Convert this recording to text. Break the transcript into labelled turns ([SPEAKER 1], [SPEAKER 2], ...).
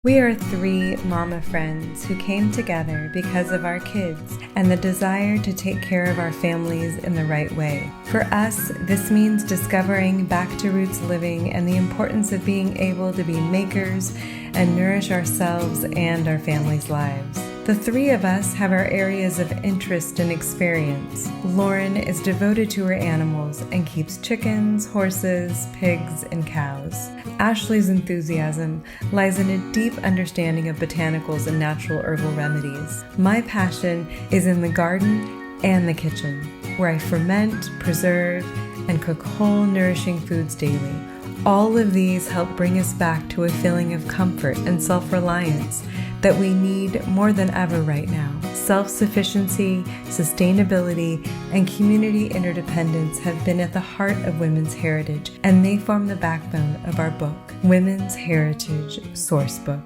[SPEAKER 1] We are three mama friends who came together because of our kids and the desire to take care of our families in the right way. For us, this means discovering back to roots living and the importance of being able to be makers and nourish ourselves and our families' lives. The three of us have our areas of interest and experience. Lauren is devoted to her animals and keeps chickens, horses, pigs, and cows. Ashley's enthusiasm lies in a deep understanding of botanicals and natural herbal remedies. My passion is in the garden and the kitchen, where I ferment, preserve, and cook whole, nourishing foods daily. All of these help bring us back to a feeling of comfort and self-reliance that we need more than ever right now. Self-sufficiency, sustainability, and community interdependence have been at the heart of women's heritage, and they form the backbone of our book, Women's Heritage Sourcebook.